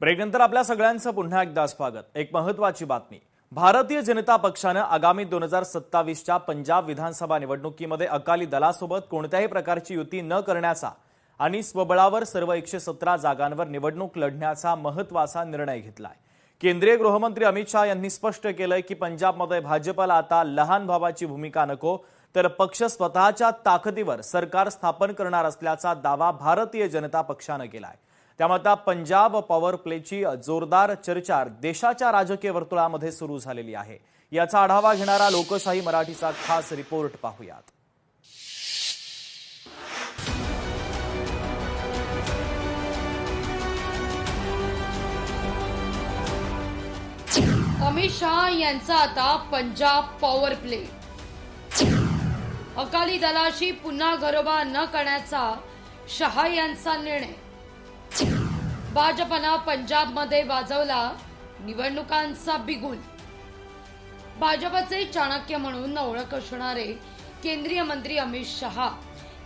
ब्रेकनंतर आपल्या सगळ्यांचं पुन्हा एकदा स्वागत। एक महत्त्वाची बातमी। भारतीय जनता पक्षाने आगामी 2027च्या पंजाब विधानसभा निवडणुकीमध्ये अकाली दलासोबत कोणत्याही प्रकारची युती न करण्याचा आणि स्वबळावर सर्व 117 जागांवर निवडणूक लढण्याचा महत्त्वाचा निर्णय घेतलाय। केंद्रीय गृहमंत्री अमित शाह यांनी स्पष्ट केलंय की पंजाबमध्ये भाजपला आता लहान भावाची भूमिका नको, तर पक्ष स्वतःच्या ताकदीवर सरकार स्थापन करणार असल्याचा दावा भारतीय जनता पक्षाने केलाय। त्यामुळे आता पंजाब पॉवर प्लेची जोरदार चर्चा देशाच्या राजकीय वर्तुळामध्ये सुरू झालेली आहे। याचा आढावा घेणारा लोकशाही मराठीचा खास रिपोर्ट पाहूयात। अमित शाह यांचा आता पंजाब पॉवर प्ले। अकाली दलाशी पुन्हा घरोबा न करण्याचा शाह यांचा निर्णय। भाजपनं पंजाबमध्ये वाजवला निवडणुकांचा बिगुल। भाजपचे चाणक्य म्हणून ओळख असणारे केंद्रीय मंत्री अमित शाह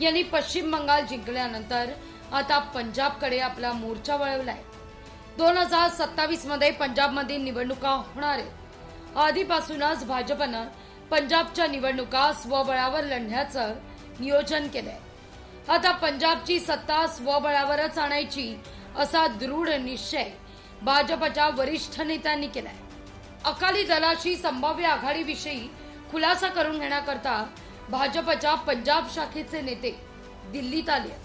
यांनी पश्चिम बंगाल जिंकल्यानंतर आता पंजाबकडे आपला मोर्चा वळवलाय। 2027 मध्ये पंजाबमधील निवडणुका होणार आहेत। आधीपासूनच भाजपनं पंजाबच्या निवडणुका स्वबळावर लढण्याचं नियोजन केलंय। आता पंजाबची सत्ता स्वबळावरच आणायची असा दृढ निश्चय भाजपच्या वरिष्ठ नेत्यांनी केलाय। अकाली दलाशी संभाव्य आघाडीविषयी खुलासा करून घेण्याकरता भाजपच्या पंजाब शाखेचे नेते दिल्लीत आले,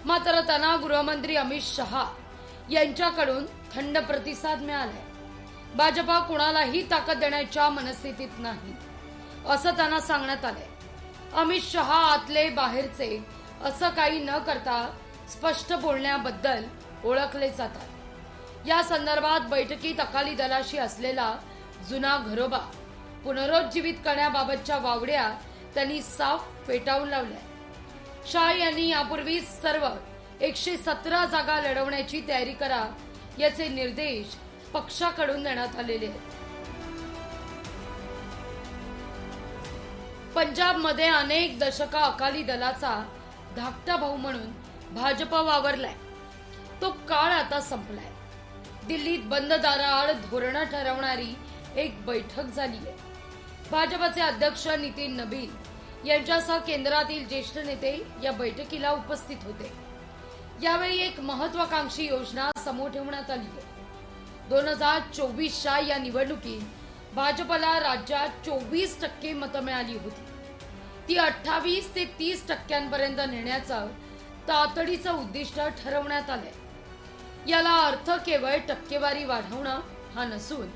मात्र त्यांना गृहमंत्री अमित शाह यांच्याकडून थंड प्रतिसाद मिळालाय। भाजपा कोणालाही ताकद देण्याच्या मनस्थितीत नाही असं त्यांना सांगण्यात आलंय। अमित शाह आतले बाहेरचे असं काही न करता स्पष्ट बोलण्याबद्दल ओळखले जातात। या संदर्भात बैठकीत अकाली दलाशी असलेला जुना घरोबा पुनरुज्जीवित करण्याबाबतच्या वावड्या त्यांनी साफ फेटाळून लावल्या। शाह यांनी यापूर्वी सर्व 117 जागा लढवण्याची तयारी करा याचे निर्देश पक्षाकडून देण्यात आलेले आहेत। पंजाबमध्ये अनेक दशक अकाली दलाचा धाकटा भाऊ म्हणून भाजप वावरलाय। तो काळ आता संपलाय। दिल्लीत बंद दाराआड धोरणं ठरवणारी एक बैठक झाली आहे। भाजपचे अध्यक्ष नितीन नबीन यांच्यासह केंद्रातील ज्येष्ठ नेते या बैठकीला उपस्थित होते। यावेळी एक महत्वाकांक्षी योजना समोर ठेवण्यात आली आहे। 2024च्या या निवडणुकीत भाजपला राज्यात 24% मतं मिळाली होती। ती 28 ते 30% नेण्याचं तातडीचं उद्दिष्ट ठरवण्यात आलंय। याला अर्थ केवळ टक्केवारी वाढवणं हा नसून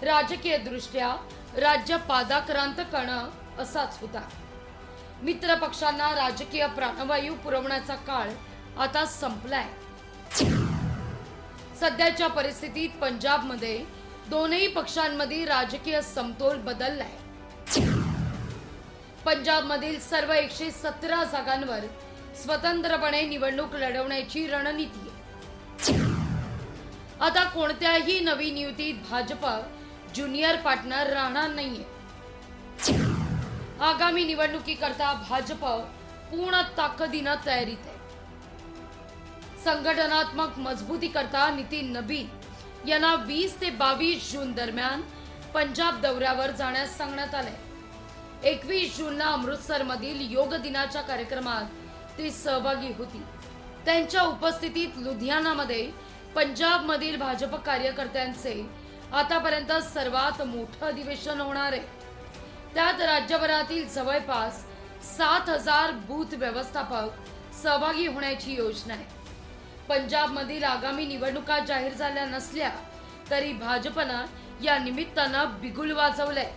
राजकीय दृष्ट्या राज्य पादाक्रांत करणं असाच होता। मित्र पक्षांना राजकीय प्राणवायू पुरवण्याचा काळ आता संपलाय। सध्याच्या परिस्थितीत पंजाबमध्ये दोनही पक्षांमधील राजकीय समतोल बदललाय। पंजाबमधील सर्व 117 जागांवर स्वतंत्रपणे निवडणूक लढवण्याची रणनीती आहे। आता कोणत्याही नवीन युतीत भाजप ज्युनियर पार्टनर राहणार नाहीये। आगामी निवडणुकीकरता भाजप पूर्ण ताकदीनं तयारीत आहे। संघटनात्मक मजबूती करता नितीन नबीन यांना 20 ते 22 जून दरम्यान पंजाब दौऱ्यावर जाण्यास सांगण्यात आलंय। 21 जूनला अमृतसरमधील योग दिनाच्या कार्यक्रमात ते सहभागी होतील। त्यांच्या उपस्थितीत लुधियानामध्ये पंजाबमधील भाजप कार्यकर्त्यांचे आतापर्यंत सर्वात मोठं अधिवेशन होणार आहे। त्यात राज्यभरातील जवळपास 7000 बूथ व्यवस्थापक सहभागी होण्याची योजना आहे। पंजाबमधील आगामी निवडणुका जाहीर झाल्या नसल्या तरी भाजपनं या निमित्तानं बिगुल वाजवलंय।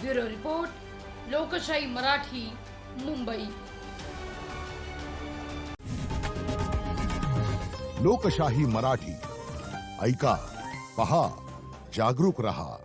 ब्युरो रिपोर्ट, लोकशाही मराठी, मुंबई। लोकशाही मराठी ऐका, पहा, जागरूक रहा।